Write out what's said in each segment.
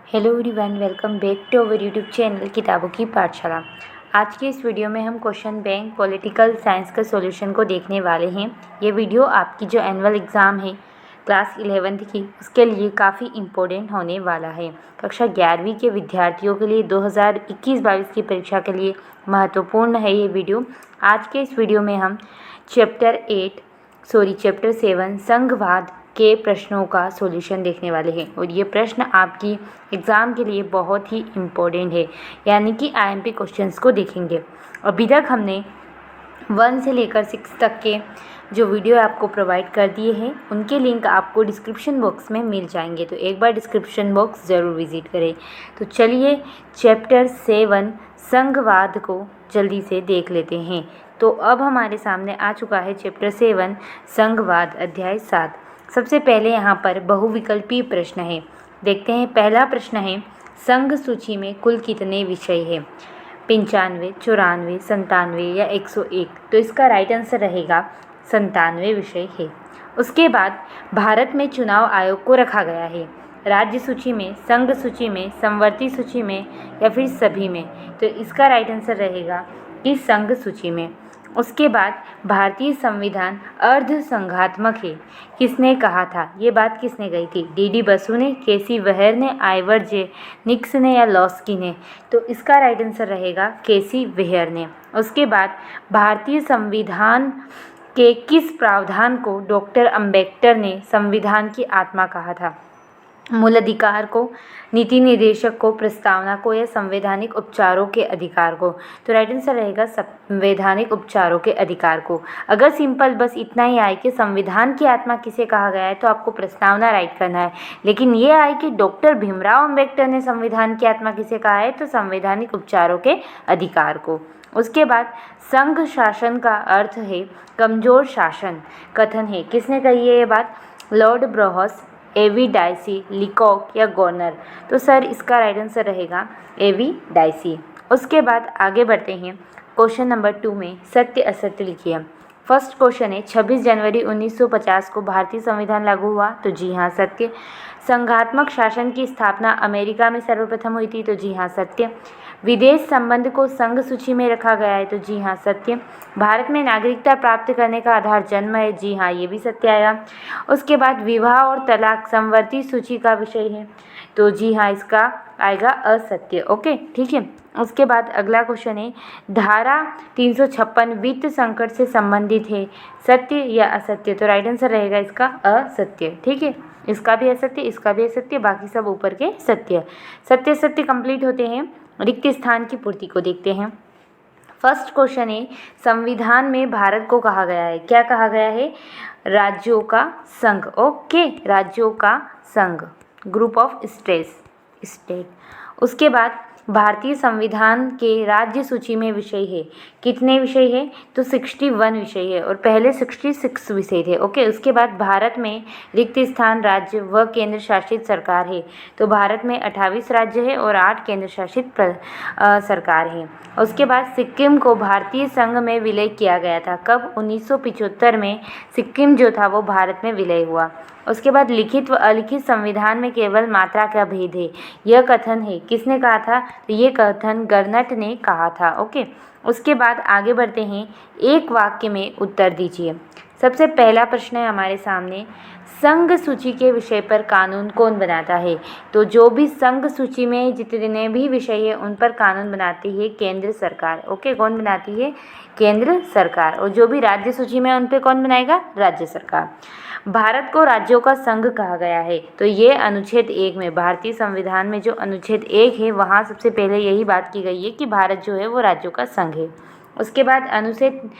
Hello everyone, welcome back to our YouTube channel किताबों की पाठशाला। आज के इस वीडियो में हम क्वेश्चन बैंक पॉलिटिकल साइंस का सॉल्यूशन को देखने वाले हैं। ये वीडियो आपकी जो एनुअल एग्ज़ाम है क्लास 11th की, उसके लिए काफ़ी इम्पोर्टेंट होने वाला है। कक्षा 11वीं के विद्यार्थियों के लिए 2021-22 की परीक्षा के लिए महत्वपूर्ण है ये वीडियो। आज के इस वीडियो में हम चैप्टर 7 संघवाद के प्रश्नों का सॉल्यूशन देखने वाले हैं और ये प्रश्न आपकी एग्ज़ाम के लिए बहुत ही इम्पोर्टेंट है, यानी कि आईएमपी क्वेश्चंस को देखेंगे। अभी तक हमने 1 से लेकर 6 तक के जो वीडियो आपको प्रोवाइड कर दिए हैं, उनके लिंक आपको डिस्क्रिप्शन बॉक्स में मिल जाएंगे, तो एक बार डिस्क्रिप्शन बॉक्स ज़रूर विज़िट करें। तो चलिए चैप्टर 7 संघवाद को जल्दी से देख लेते हैं। तो अब हमारे सामने आ चुका है चैप्टर 7 संघवाद अध्याय 7। सबसे पहले यहाँ पर बहुविकल्पीय प्रश्न है। देखते हैं, पहला प्रश्न है, संघ सूची में कुल कितने विषय हैं? 95, 94, 97 या 101? तो इसका राइट आंसर रहेगा 97 विषय है। उसके बाद भारत में चुनाव आयोग को रखा गया है राज्य सूची में, संघ सूची में, समवर्ती सूची में या फिर सभी में? तो इसका राइट आंसर रहेगा कि संघ सूची में। उसके बाद भारतीय संविधान अर्ध संघात्मक है, किसने कहा था? ये बात किसने कही थी? डीडी बसु ने, केसी वेहर ने, आइवर जेनिक्स ने या लॉस्की ने? तो इसका राइट आंसर रहेगा केसी वेहर ने। उसके बाद भारतीय संविधान के किस प्रावधान को डॉक्टर अंबेडकर ने संविधान की आत्मा कहा था? मूल अधिकार को, नीति निर्देशक को, प्रस्तावना को या संवैधानिक उपचारों के अधिकार को? तो राइट आंसर रहेगा संवैधानिक उपचारों के अधिकार को। अगर सिंपल बस इतना ही आए कि संविधान की आत्मा किसे कहा गया है, तो आपको प्रस्तावना राइट करना है। लेकिन ये आए कि डॉक्टर भीमराव अंबेडकर ने संविधान की आत्मा किसे कहा है, तो संवैधानिक उपचारों के अधिकार को। उसके बाद संघ शासन का अर्थ है कमजोर शासन कथन है, किसने कही है ये बात? लॉर्ड ब्रोहस, एवी डाइसी, लिकॉक या गवर्नर? तो सर इसका राइट आंसर रहेगा एवी डाइसी। उसके बाद आगे बढ़ते हैं, क्वेश्चन नंबर 2 में सत्य असत्य लिखिए। फर्स्ट क्वेश्चन है, 26 जनवरी 1950 को भारतीय संविधान लागू हुआ? तो जी हाँ सत्य। संघात्मक शासन की स्थापना अमेरिका में सर्वप्रथम हुई थी? तो जी हाँ सत्य। विदेश संबंध को संघ सूची में रखा गया है? तो जी हाँ सत्य। भारत में नागरिकता प्राप्त करने का आधार जन्म है? जी हाँ, ये भी सत्य आया। उसके बाद विवाह और तलाक समवर्ती सूची का विषय है? तो जी हाँ, इसका आएगा असत्य। ओके, ठीक है। उसके बाद अगला क्वेश्चन है, धारा 356 वित्त संकट से संबंधित है, सत्य या असत्य? तो राइट आंसर रहेगा इसका असत्य। ठीक है, इसका भी असत्य, इसका भी असत्य, बाकी सब ऊपर के सत्य। सत्य सत्य कंप्लीट होते हैं। रिक्त स्थान की पूर्ति को देखते हैं। फर्स्ट क्वेश्चन है, संविधान में भारत को कहा गया है, क्या कहा गया है? राज्यों का संघ। ओके, राज्यों का संघ, ग्रुप ऑफ स्टेट। उसके बाद भारतीय संविधान के राज्य सूची में विषय है, कितने विषय है? तो 61 विषय है और पहले 66 विषय थे। ओके, उसके बाद भारत में रिक्त स्थान राज्य व केंद्र शासित सरकार है, तो भारत में 28 राज्य है और 8 केंद्र शासित सरकार है। उसके बाद सिक्किम को भारतीय संघ में विलय किया गया था, कब? 1975 में सिक्किम जो था वो भारत में विलय हुआ। उसके बाद लिखित व अलिखित संविधान में केवल मात्रा का भेद है, यह कथन है, किसने कहा था? तो ये कथन गर्नट ने कहा था। ओके, उसके बाद आगे बढ़ते हैं, एक वाक्य में उत्तर दीजिए। सबसे पहला प्रश्न है हमारे सामने, संघ सूची के विषय पर कानून कौन बनाता है? तो जो भी संघ सूची में जितने भी विषय है उन पर कानून बनाती है केंद्र सरकार। ओके, कौन बनाती है? केंद्र सरकार। और जो भी राज्य सूची में उन पर कौन बनाएगा? राज्य सरकार। भारत को राज्यों का संघ कहा गया है, तो ये अनुच्छेद 1 में, भारतीय संविधान में जो अनुच्छेद 1 है वहाँ सबसे पहले यही बात की गई है कि भारत जो है वो राज्यों का संघ है। उसके बाद अनुच्छेद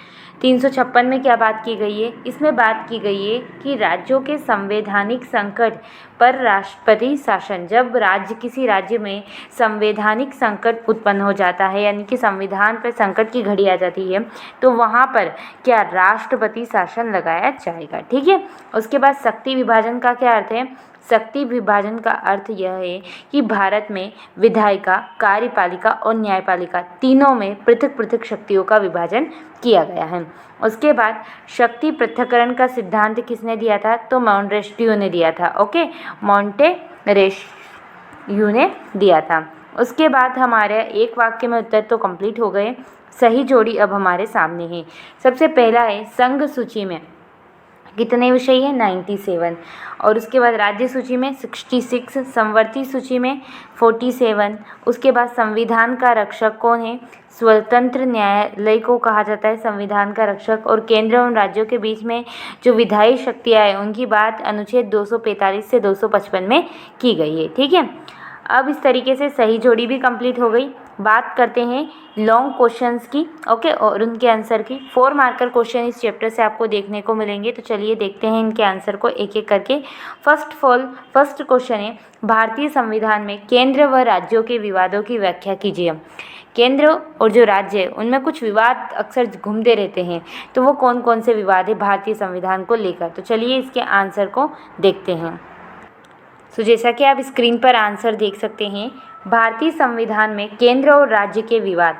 356 में क्या बात की गई है? इसमें बात की गई है कि राज्यों के संवैधानिक संकट पर राष्ट्रपति शासन, जब किसी राज्य में संवैधानिक संकट उत्पन्न हो जाता है, यानी कि संविधान पर संकट की घड़ी आ जाती है, तो वहाँ पर क्या राष्ट्रपति शासन लगाया जाएगा। ठीक है। उसके बाद शक्ति विभाजन का क्या अर्थ है? शक्ति विभाजन का अर्थ यह है कि भारत में विधायिका, कार्यपालिका और न्यायपालिका तीनों में पृथक पृथक शक्तियों का विभाजन किया गया है। उसके बाद शक्ति पृथक्करण का सिद्धांत किसने दिया था? तो मॉन्टेस्क्यू ने दिया था। ओके, यू ने दिया था। उसके बाद हमारे एक वाक्य में उत्तर तो कंप्लीट हो गए। सही जोड़ी अब हमारे सामने है। सबसे पहला है संघ सूची में कितने विषय हैं 97, और उसके बाद राज्य सूची में 66, समवर्ती सूची में 47। उसके बाद संविधान का रक्षक कौन है, स्वतंत्र न्यायालय को कहा जाता है संविधान का रक्षक। और केंद्र और राज्यों के बीच में जो विधायी शक्तियाँ हैं उनकी बात अनुच्छेद 245 से 255 में की गई है। ठीक है, अब इस तरीके से सही जोड़ी भी कंप्लीट हो गई। बात करते हैं लॉन्ग क्वेश्चंस की, ओके, और उनके आंसर की। 4 मार्कर क्वेश्चन इस चैप्टर से आपको देखने को मिलेंगे, तो चलिए देखते हैं इनके आंसर को एक एक करके। फर्स्ट क्वेश्चन है, भारतीय संविधान में केंद्र व राज्यों के विवादों की व्याख्या कीजिए। केंद्र और जो राज्य है उनमें कुछ विवाद अक्सर घूमते रहते हैं, तो वो कौन कौन से विवाद है भारतीय संविधान को लेकर, तो चलिए इसके आंसर को देखते हैं। तो जैसा कि आप स्क्रीन पर आंसर देख सकते हैं, भारतीय संविधान में केंद्र और राज्य के विवाद,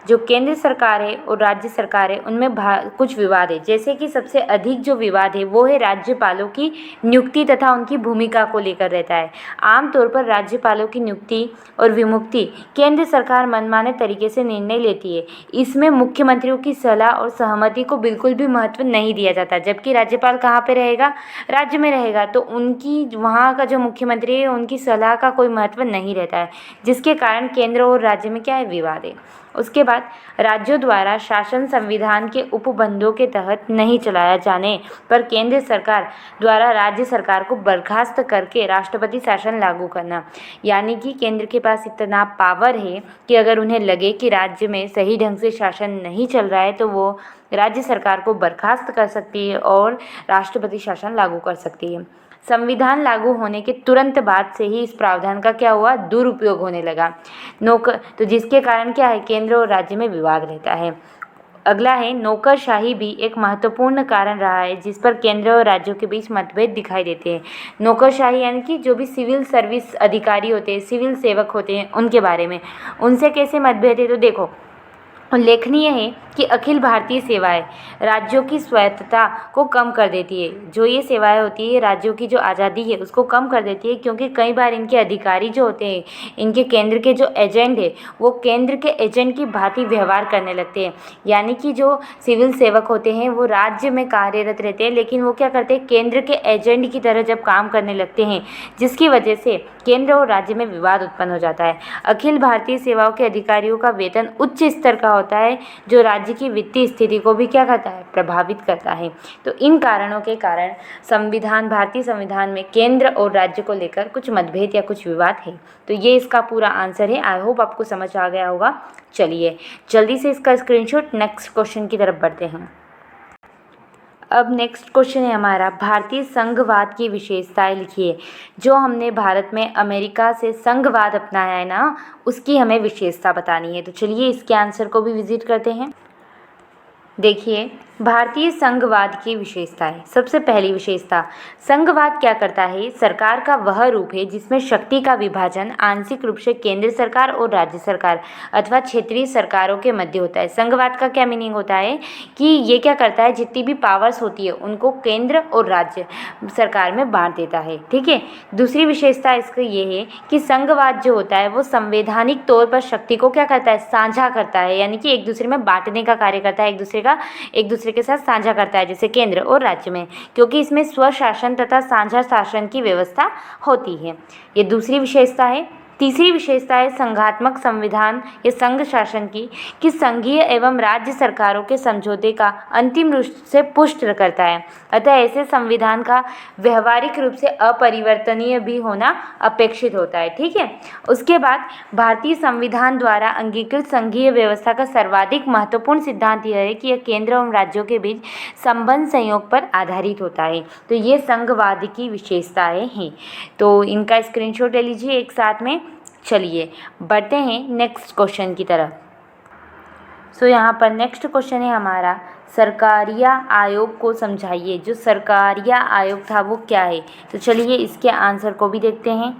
जो केंद्र सरकार है और राज्य सरकार है उनमें कुछ विवाद है। जैसे कि सबसे अधिक जो विवाद है वो है राज्यपालों की नियुक्ति तथा उनकी भूमिका को लेकर रहता है। आमतौर पर राज्यपालों की नियुक्ति और विमुक्ति केंद्र सरकार मनमाने तरीके से निर्णय लेती है। इसमें मुख्यमंत्रियों की सलाह और सहमति को बिल्कुल भी महत्व नहीं दिया जाता, जबकि राज्यपाल कहाँ पे रहेगा, राज्य में रहेगा, तो उनकी वहाँ का जो मुख्यमंत्री है उनकी सलाह का कोई महत्व नहीं रहता है, जिसके कारण केंद्र और राज्य में क्या है, विवाद है। उसके बाद राज्यों द्वारा शासन संविधान के उपबंधों के तहत नहीं चलाया जाने पर केंद्र सरकार द्वारा राज्य सरकार को बर्खास्त करके राष्ट्रपति शासन लागू करना। यानी कि केंद्र के पास इतना पावर है कि अगर उन्हें लगे कि राज्य में सही ढंग से शासन नहीं चल रहा है तो वो राज्य सरकार को बर्खास्त कर सकती है और राष्ट्रपति शासन लागू कर सकती है। संविधान लागू होने के तुरंत बाद से ही इस प्रावधान का क्या हुआ, दुरुपयोग होने लगा। तो जिसके कारण क्या है, केंद्र और राज्य में विवाद रहता है। अगला है, नौकरशाही भी एक महत्वपूर्ण कारण रहा है जिस पर केंद्र और राज्यों के बीच मतभेद दिखाई देते हैं। नौकरशाही यानी कि जो भी सिविल सर्विस अधिकारी होते हैं, सिविल सेवक होते हैं, उनके बारे में उनसे कैसे मतभेद है, तो देखो उल्लेखनीय है कि अखिल भारतीय सेवाएं राज्यों की स्वायत्तता को कम कर देती है। जो ये सेवाएं होती है राज्यों की जो आज़ादी है उसको कम कर देती है, क्योंकि कई बार इनके अधिकारी जो होते हैं, इनके केंद्र के जो एजेंट है वो केंद्र के एजेंट की भांति व्यवहार करने लगते हैं। यानी कि जो सिविल सेवक होते हैं वो राज्य में कार्यरत रहते हैं, लेकिन वो क्या करते हैं, केंद्र के एजेंट की तरह जब काम करने लगते हैं, जिसकी वजह से केंद्र और राज्य में विवाद उत्पन्न हो जाता है। अखिल भारतीय सेवाओं के अधिकारियों का वेतन उच्च स्तर का होता है, जो राज्य की वित्तीय स्थिति को भी क्या करता है, प्रभावित करता है। तो इन कारणों के कारण भारतीय संविधान में केंद्र और राज्य को लेकर कुछ मतभेद या कुछ विवाद है। तो ये इसका पूरा आंसर है। आई होप आपको समझ आ गया होगा। चलिए जल्दी से इसका स्क्रीनशॉट नेक्स्ट क्वेश्चन की तरफ बढ़ते हैं। अब नेक्स्ट क्वेश्चन है हमारा, भारतीय संघवाद की विशेषताएं लिखिए। जो हमने भारत में अमेरिका से संघवाद अपनाया है ना, उसकी हमें विशेषता बतानी है। तो चलिए इसके आंसर को भी विजिट करते हैं। देखिए भारतीय संघवाद की विशेषताएं। सबसे पहली विशेषता, संघवाद क्या करता है, सरकार का वह रूप है जिसमें शक्ति का विभाजन आंशिक रूप से केंद्र सरकार और राज्य सरकार अथवा क्षेत्रीय सरकारों के मध्य होता है। संघवाद का क्या मीनिंग होता है कि ये क्या करता है, जितनी भी पावर्स होती है उनको केंद्र और राज्य सरकार में बांट देता है। ठीक है। दूसरी विशेषता इसका ये है कि संघवाद जो होता है वो संवैधानिक तौर पर शक्ति को क्या करता है, साझा करता है, यानी कि एक दूसरे में बांटने का कार्य करता है, एक दूसरे के साथ साझा करता है, जैसे केंद्र और राज्य में, क्योंकि इसमें स्वशासन तथा साझा शासन की व्यवस्था होती है। ये दूसरी विशेषता है। तीसरी विशेषता है संघात्मक संविधान या संघ शासन की, कि संघीय एवं राज्य सरकारों के समझौते का अंतिम रूप से पुष्ट करता है, अतः ऐसे संविधान का व्यवहारिक रूप से अपरिवर्तनीय भी होना अपेक्षित होता है। ठीक है। उसके बाद भारतीय संविधान द्वारा अंगीकृत संघीय व्यवस्था का सर्वाधिक महत्वपूर्ण सिद्धांत यह है कि यह केंद्र एवं राज्यों के बीच संबंध संयोग पर आधारित होता है। तो ये संघवाद की विशेषताएं हैं। तो इनका स्क्रीनशॉट ले लीजिए एक साथ में। चलिए बढ़ते हैं नेक्स्ट क्वेश्चन की तरफ। यहाँ पर नेक्स्ट क्वेश्चन है हमारा, सरकारिया आयोग को समझाइए। जो सरकारिया आयोग था वो क्या है, तो चलिए इसके आंसर को भी देखते हैं।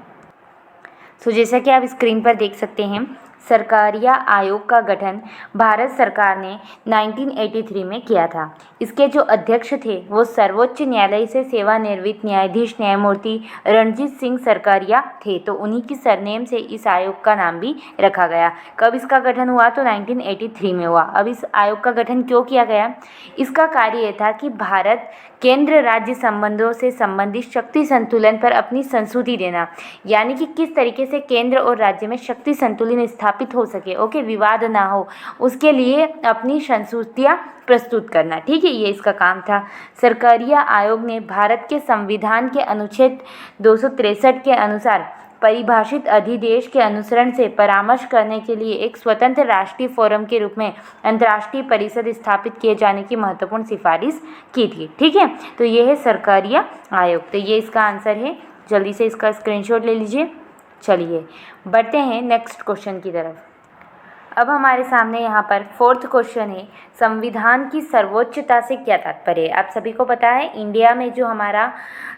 जैसा कि आप स्क्रीन पर देख सकते हैं, सरकारिया आयोग का गठन भारत सरकार ने 1983 में किया था। इसके जो अध्यक्ष थे वो सर्वोच्च न्यायालय से सेवानिवृत्त न्यायाधीश न्यायमूर्ति रणजीत सिंह सरकारिया थे। तो उन्हीं की सरनेम से इस आयोग का नाम भी रखा गया। कब इसका गठन हुआ? तो 1983 में हुआ। अब इस आयोग का गठन क्यों किया गया? इसका कार्य ये था कि भारत केंद्र राज्य संबंधों से संबंधित शक्ति संतुलन पर अपनी संस्तुति देना, यानी कि किस तरीके से केंद्र और राज्य में शक्ति संतुलन स्थापित हो सके, ओके, विवाद ना हो, उसके लिए अपनी संस्तुतियाँ प्रस्तुत करना। ठीक है, ये इसका काम था। सरकारिया आयोग ने भारत के संविधान के अनुच्छेद 263 के अनुसार परिभाषित अधिदेश के अनुसरण से परामर्श करने के लिए एक स्वतंत्र राष्ट्रीय फोरम के रूप में अंतर्राष्ट्रीय परिषद स्थापित किए जाने की महत्वपूर्ण सिफारिश की थी। ठीक है, तो ये है सरकारिया आयोग। तो ये इसका आंसर है। जल्दी से इसका स्क्रीनशॉट ले लीजिए। चलिए बढ़ते हैं नेक्स्ट क्वेश्चन की तरफ। अब हमारे सामने यहाँ पर फोर्थ क्वेश्चन है, संविधान की सर्वोच्चता से क्या तात्पर्य है? आप सभी को पता है इंडिया में जो हमारा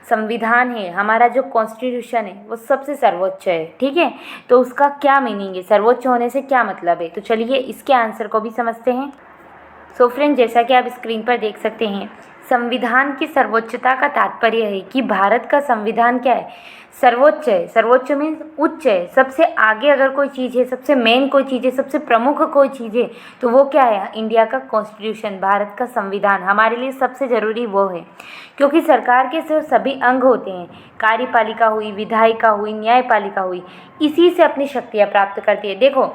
संविधान है, हमारा जो कॉन्स्टिट्यूशन है, वो सबसे सर्वोच्च है। ठीक है, तो उसका क्या मीनिंग है, सर्वोच्च होने से क्या मतलब है? तो चलिए इसके आंसर को भी समझते हैं। सो फ्रेंड, जैसा कि आप स्क्रीन पर देख सकते हैं, संविधान की सर्वोच्चता का तात्पर्य है कि भारत का संविधान क्या है, सर्वोच्च है। सर्वोच्च मीन्स उच्च है, सबसे आगे अगर कोई चीज़ है, सबसे मेन कोई चीज़ है, सबसे प्रमुख कोई चीज़ है, तो वो क्या है? इंडिया का कॉन्स्टिट्यूशन, भारत का संविधान हमारे लिए सबसे ज़रूरी वो है। क्योंकि सरकार के जो सभी अंग होते हैं, कार्यपालिका हुई, विधायिका हुई, न्यायपालिका हुई, इसी से अपनी शक्तियाँ प्राप्त करती है। देखो,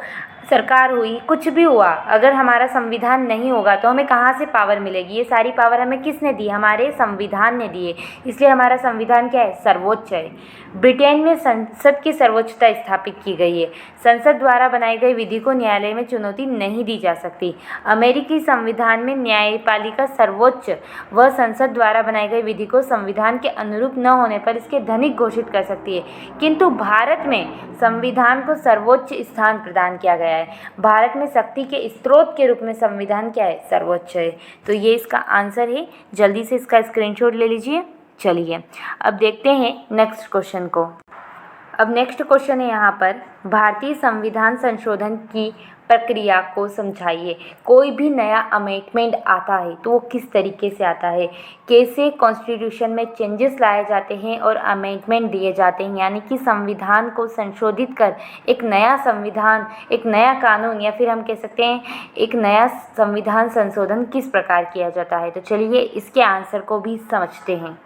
सरकार हुई, कुछ भी हुआ, अगर हमारा संविधान नहीं होगा तो हमें कहाँ से पावर मिलेगी? ये सारी पावर हमें किसने दी? हमारे संविधान ने दी है। इसलिए हमारा संविधान क्या है? सर्वोच्च है। ब्रिटेन में संसद की सर्वोच्चता स्थापित की गई है। संसद द्वारा बनाई गई विधि को न्यायालय में चुनौती नहीं दी जा सकती। अमेरिकी संविधान में न्यायपालिका सर्वोच्च व संसद द्वारा बनाई गई विधि को संविधान के अनुरूप न होने पर इसके धनिक घोषित कर सकती है। किंतु भारत में संविधान को सर्वोच्च स्थान प्रदान किया गया है। भारत में शक्ति के स्रोत के रूप में संविधान क्या है? सर्वोच्च है। तो ये इसका आंसर है। जल्दी से इसका स्क्रीनशॉट ले लीजिए। चलिए अब देखते हैं नेक्स्ट क्वेश्चन को। अब नेक्स्ट क्वेश्चन है यहाँ पर, भारतीय संविधान संशोधन की प्रक्रिया को समझाइए। कोई भी नया अमेंडमेंट आता है तो वो किस तरीके से आता है, कैसे कॉन्स्टिट्यूशन में चेंजेस लाए जाते हैं और अमेंडमेंट दिए जाते हैं, यानी कि संविधान को संशोधित कर एक नया संविधान, एक नया कानून, या फिर हम कह सकते हैं एक नया संविधान संशोधन किस प्रकार किया जाता है। तो चलिए इसके आंसर को भी समझते हैं।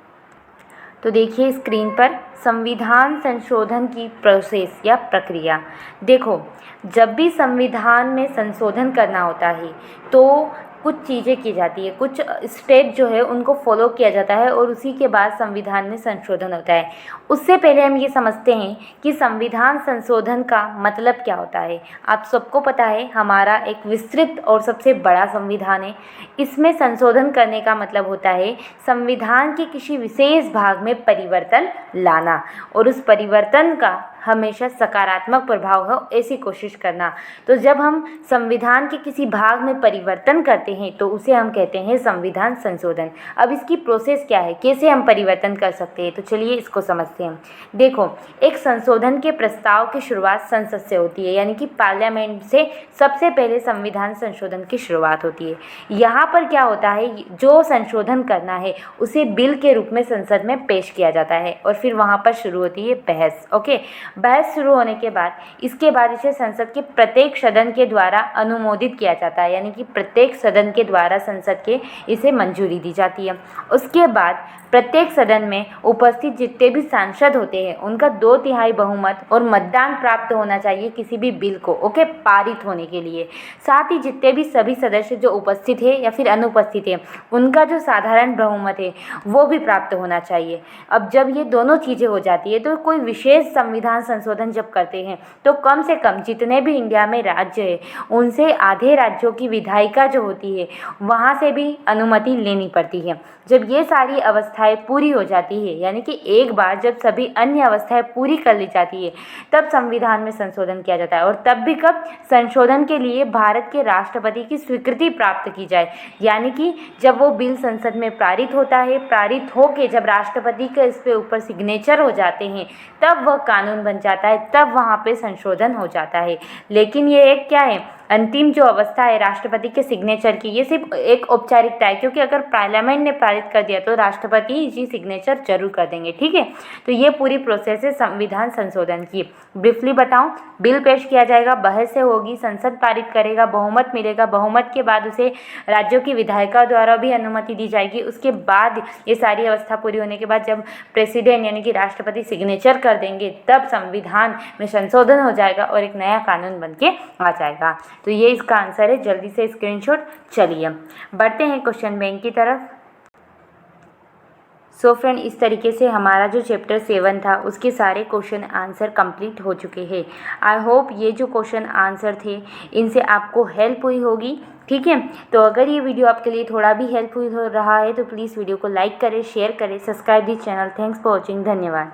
तो देखिए स्क्रीन पर, संविधान संशोधन की प्रोसेस या प्रक्रिया। देखो, जब भी संविधान में संशोधन करना होता है तो कुछ चीज़ें की जाती है, कुछ स्टेप जो है उनको फॉलो किया जाता है और उसी के बाद संविधान में संशोधन होता है। उससे पहले हम ये समझते हैं कि संविधान संशोधन का मतलब क्या होता है। आप सबको पता है हमारा एक विस्तृत और सबसे बड़ा संविधान है। इसमें संशोधन करने का मतलब होता है संविधान के किसी विशेष भाग में परिवर्तन लाना, और उस परिवर्तन का हमेशा सकारात्मक प्रभाव हो ऐसी कोशिश करना। तो जब हम संविधान के किसी भाग में परिवर्तन करते हैं तो उसे हम कहते हैं संविधान संशोधन। अब इसकी प्रोसेस क्या है, कैसे हम परिवर्तन कर सकते हैं, तो चलिए इसको समझते हैं। देखो, एक संशोधन के प्रस्ताव की शुरुआत संसद से होती है, यानी कि पार्लियामेंट से सबसे पहले संविधान संशोधन की शुरुआत होती है। यहाँ पर क्या होता है, जो संशोधन करना है उसे बिल के रूप में संसद में पेश किया जाता है और फिर वहाँ पर शुरू होती है बहस। ओके, बहस शुरू होने के बाद इसके बाद इसे संसद के प्रत्येक सदन के द्वारा अनुमोदित किया जाता है, यानी कि प्रत्येक सदन के द्वारा संसद के इसे मंजूरी दी जाती है। उसके बाद प्रत्येक सदन में उपस्थित जितने भी सांसद होते हैं उनका 2/3 बहुमत और मतदान प्राप्त होना चाहिए किसी भी बिल को, ओके, पारित होने के लिए। साथ ही जितने भी सभी सदस्य जो उपस्थित है या फिर अनुपस्थित है उनका जो साधारण बहुमत है वो भी प्राप्त होना चाहिए। अब जब ये दोनों चीज़ें हो जाती है तो कोई विशेष संविधान संशोधन जब करते हैं तो कम से कम जितने भी इंडिया में राज्य है उनसे आधे राज्यों की विधायिका जो होती है वहाँ से भी अनुमति लेनी पड़ती है। जब ये सारी अवस्थाएं पूरी हो जाती है, यानी कि एक बार जब सभी अन्य अवस्थाएं पूरी कर ली जाती है तब संविधान में संशोधन किया जाता है। और तब भी कब, संशोधन के लिए भारत के राष्ट्रपति की स्वीकृति प्राप्त की जाए, यानी कि जब वो बिल संसद में पारित होता है, पारित होके जब राष्ट्रपति के इस पे ऊपर सिग्नेचर हो जाते हैं तब वह कानून बन जाता है तब वहाँ पे संशोधन हो जाता है। लेकिन ये एक क्या है, अंतिम जो अवस्था है राष्ट्रपति के सिग्नेचर की, ये सिर्फ एक औपचारिकता है, क्योंकि अगर पार्लियामेंट ने पारित कर दिया तो राष्ट्रपति जी सिग्नेचर जरूर कर देंगे। ठीक है, तो ये पूरी प्रोसेस है संविधान संशोधन की। ब्रीफली बताऊं, बिल पेश किया जाएगा, बहस से होगी, संसद पारित करेगा, बहुमत मिलेगा, बहुमत के बाद उसे राज्यों की विधायिका द्वारा भी अनुमति दी जाएगी। उसके बाद ये सारी अवस्था पूरी होने के बाद जब प्रेसिडेंट यानी कि राष्ट्रपति सिग्नेचर कर देंगे तब संविधान में संशोधन हो जाएगा और एक नया कानून बन के आ जाएगा। तो ये इसका आंसर है। जल्दी से स्क्रीनशॉट। चलिए बढ़ते हैं क्वेश्चन बैंक की तरफ। सो फ्रेंड, इस तरीके से हमारा जो चैप्टर 7 था उसके सारे क्वेश्चन आंसर कंप्लीट हो चुके हैं। आई होप ये जो क्वेश्चन आंसर थे इनसे आपको हेल्प हुई होगी। ठीक है, तो अगर ये वीडियो आपके लिए थोड़ा भी हेल्पफुल हो रहा है तो प्लीज़ वीडियो को लाइक करें, शेयर करें, subscribe the channel. Thanks for watching. धन्यवाद।